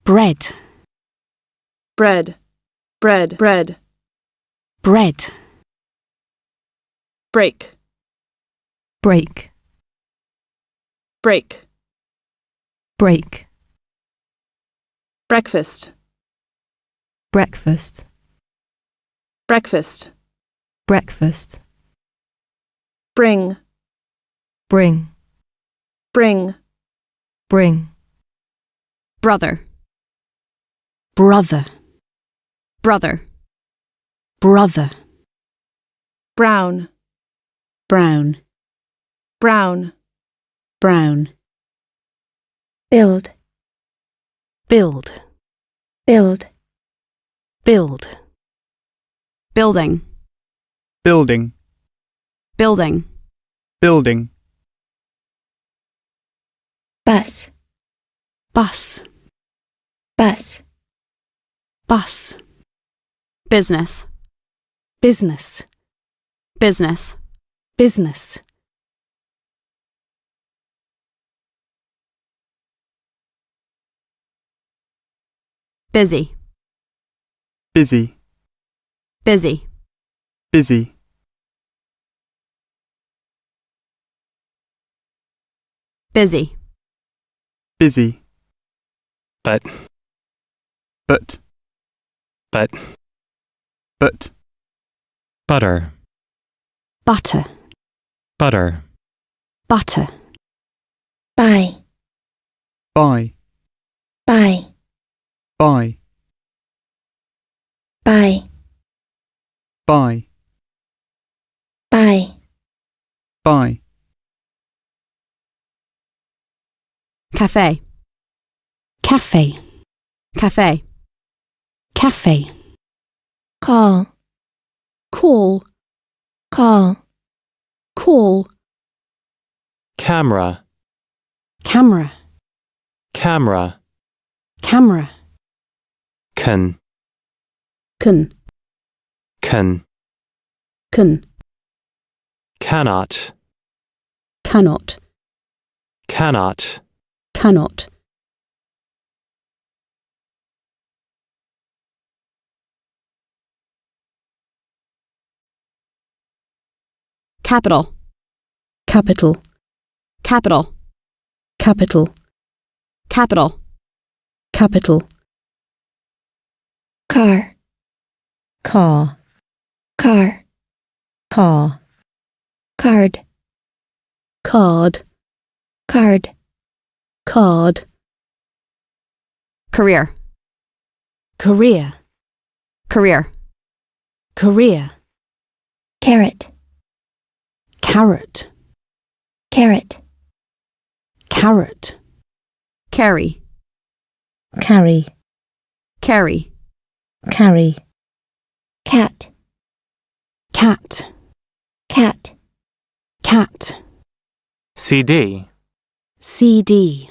bread, bread, bread, bread, bread, break, break, break, break, breakfast, breakfast, breakfast, breakfast, bring, bring, bring, bring, brother, brother, brother, brother, brown, brown, brown, brown, build, build, build, build, building, building, building, building, bus, bus, bus, bus, business, business, business, business, busy, busy, busy, busy, busy, busy, but, but, but, but, butter, butter, butter, butter, buy, buy, buy, buy, buy, buy, buy, buy, cafe, cafe, cafe, cafe, call, call, call, call, camera, camera, camera, camera, can, can, can, can, cannot, cannot, cannot, cannot, capital, capital, capital, capital, capital, capital, car, car, car, car, card, card, card, card, career, career, career, career, carrot, carrot, carrot, carrot, carry, carry, carry, carry, cat, cat, cat, cat, CD, CD,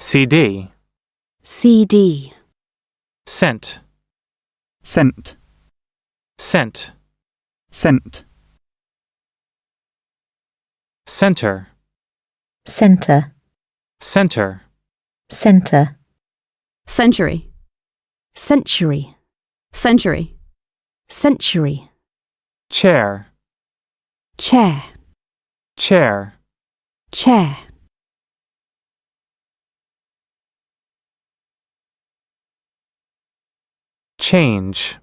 CD, CD, scent, scent, scent, scent, center, center, center, center, century, century, century, century, chair, chair, chair, chair, change,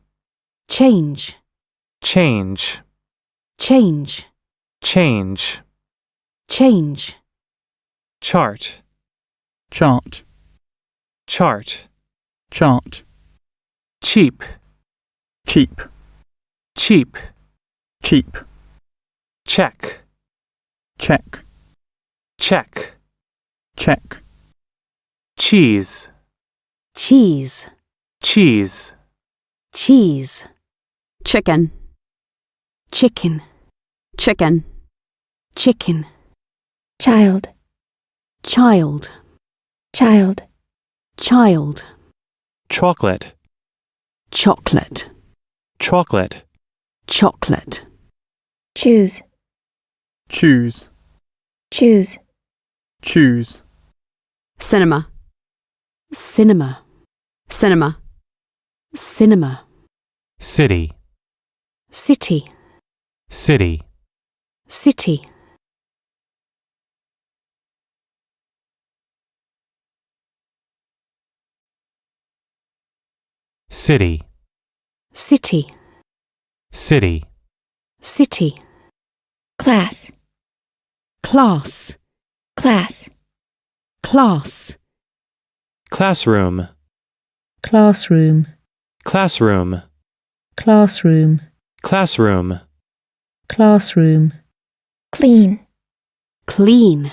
change, change, change, change, change, chart, chart, chart, chart, cheap, cheap, cheap, cheap, check, check, check, check, cheese, cheese, cheese, cheese, chicken, chicken, chicken, chicken, child, child, child, child, chocolate, chocolate, chocolate, chocolate, choose, choose, choose, choose, cinema, cinema, cinema, cinema, city, city, city, city, city, city, city, city, class, class, class, class, classroom, classroom, classroom, classroom, classroom, classroom, clean, clean,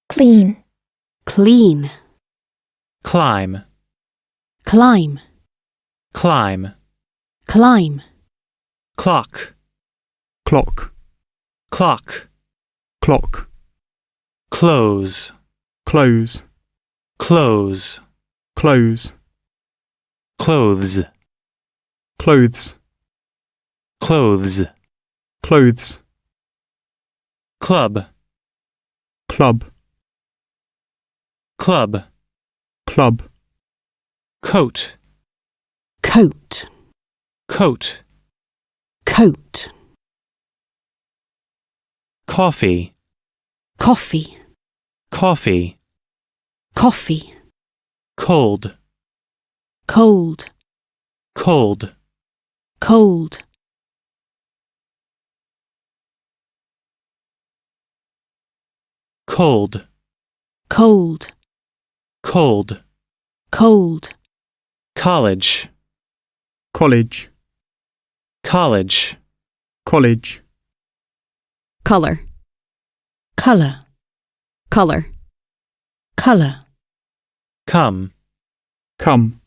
clean, clean, climb, climb, climb, climb, clock, clock, clock, clock, close, close, close, close, clothes, clothes, clothes, clothes, club, club, club, club, coat, coat, coat, coat, coffee, coffee, coffee, coffee, cold, cold, cold, cold, cold, cold, cold, cold, college, college, college, college, color, colour, color, colour, come, come,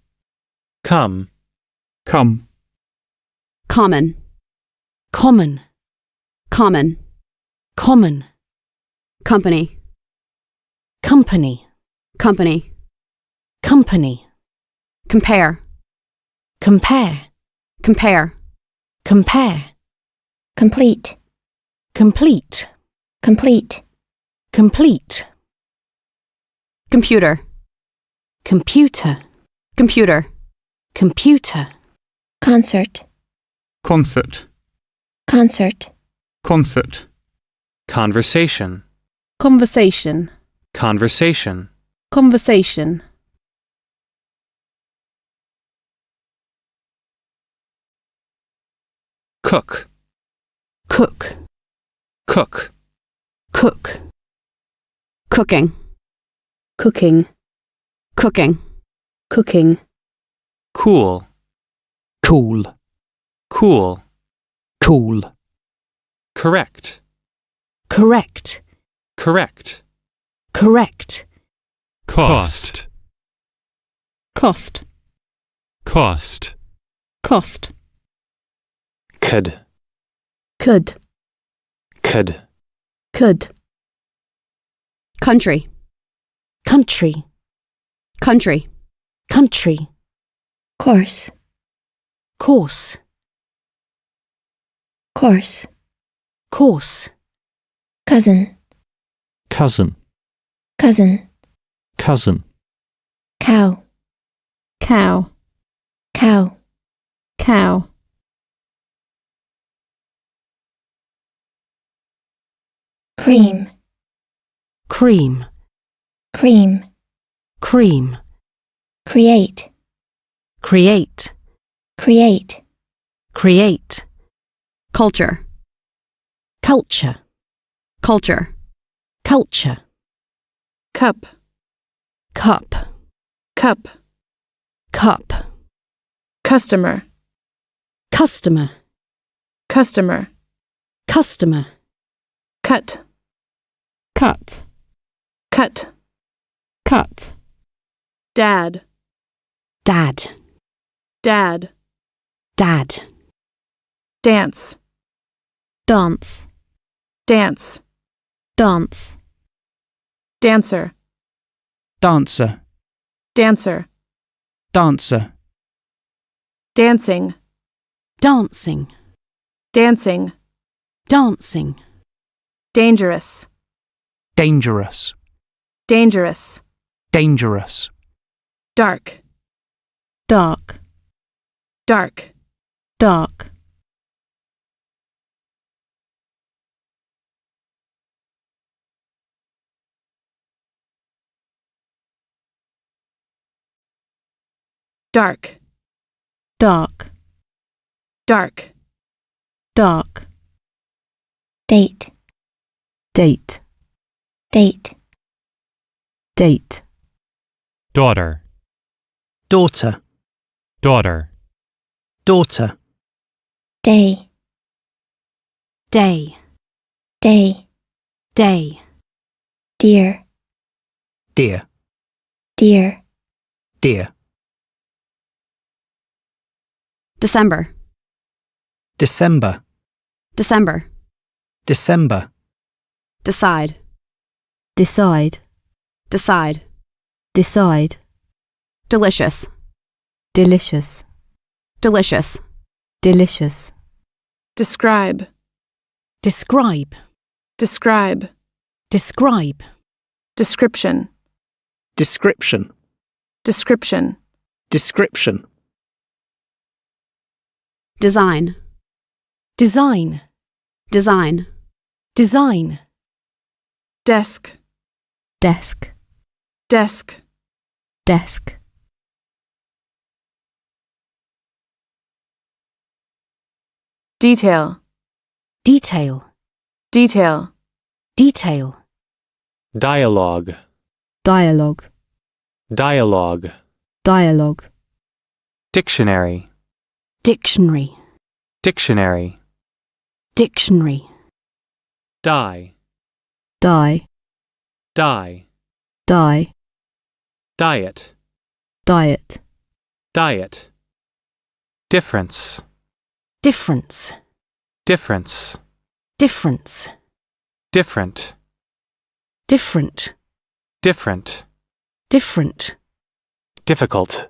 come, come, common, common, common, common, company, company, company, company, compare, compare, compare, compare, complete, complete, complete, complete, computer, computer, computer, computer, concert, concert, concert, concert, conversation, conversation, conversation, conversation, cook, cook, cook, cook, cooking, cooking, cooking, cooking, cool, cool, cool, cool, correct, correct, correct, correct, cost, cost, cost, cost, could, could, could, could, country, country, country, country, course, course, course, course, cousin, cousin, cousin, cousin, cow, cow, cow, cow, cream, cream, cream, cream, create, create, create, create, culture, culture, culture, culture, cup, cup, cup, cup, customer, customer, customer, customer, cut, cut, cut, cut, dad, dad, dad, dad, dance, dance, dance, dance, dancer, dancer, dancer, dancer, dancing, dancing, dancing, dancing, dangerous, dangerous, dangerous, dangerous, dark, dark, dark, dark, dark, dark, dark, dark, date, date, date, date, daughter, daughter, daughter, daughter, day, day, day, day, dear, dear, dear, dear, December, December, December, December, decide, decide, decide, decide, delicious, delicious, delicious, delicious, describe, describe, describe, describe, description, description, description, description, design, design, design, design, desk, desk, desk, desk, detail, detail, detail, detail, dialogue, dialogue, dialogue, dialogue, dictionary, dictionary, dictionary, dictionary, die, die, die, die, diet, diet, diet, difference, difference, difference, difference, different, different, different, different, difficult,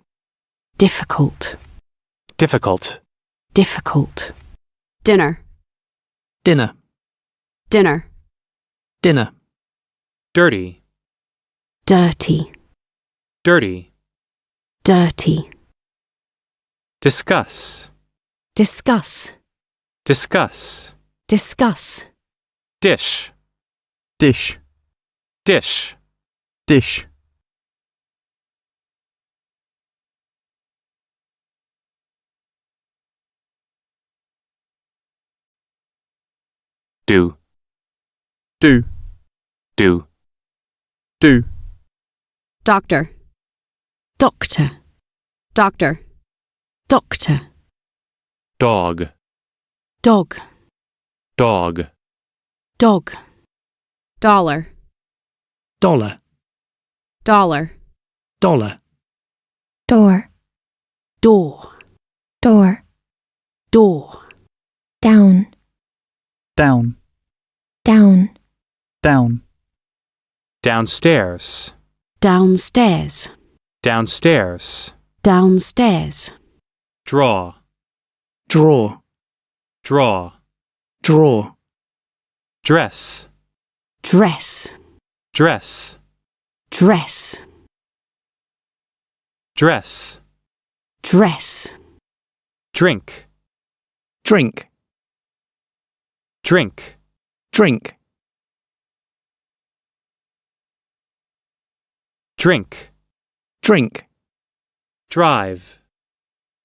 difficult, difficult, difficult, dinner, dinner, dinner, dinner, dirty, dirty, dirty, dirty, discuss, discuss, discuss, discuss, dish, dish, dish, dish, do, do, do, do, doctor, doctor, doctor, doctor, dog, dog, dog, dog, dollar, dollar, dollar, dollar, door, door, door, door, down, down, down, down, downstairs, downstairs, downstairs, downstairs, draw, draw, draw, draw, dress, dress, dress, dress, dress, dress, drink, drink, drink, drink, drink, drink, drive,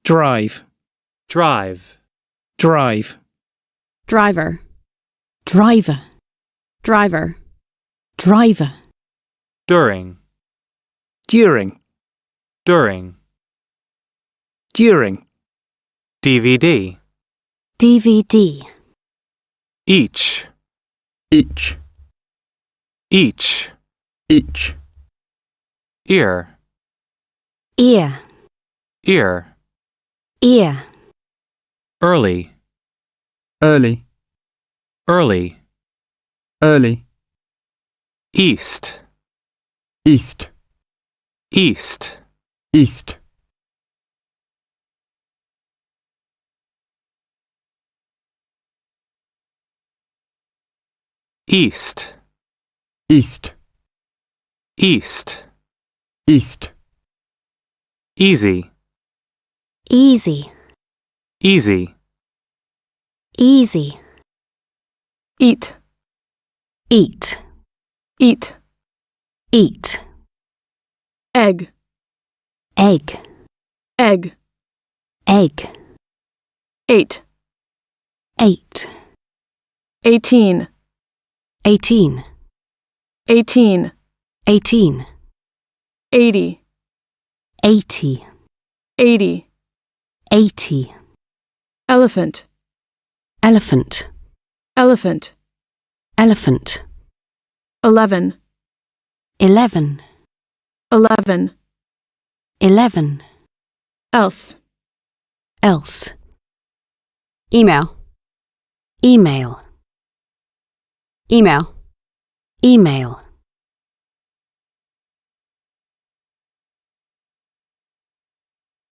drive, drive, drive, driver, driver, driver, driver, during, during, during, during, DVD, DVD, each, each, each, each, ear, ear, ear, ear, early, early, early, early, east, east, east, east, east, east, east, east, easy, easy, easy, easy, eat, eat, eat, eat, egg, egg, egg, egg, 8, 8, 18, 18, 18, 18, 80, 80, 80, 80, elephant, elephant, elephant, elephant, 11, 11, 11, 11, else, else, Email. email, Email. email,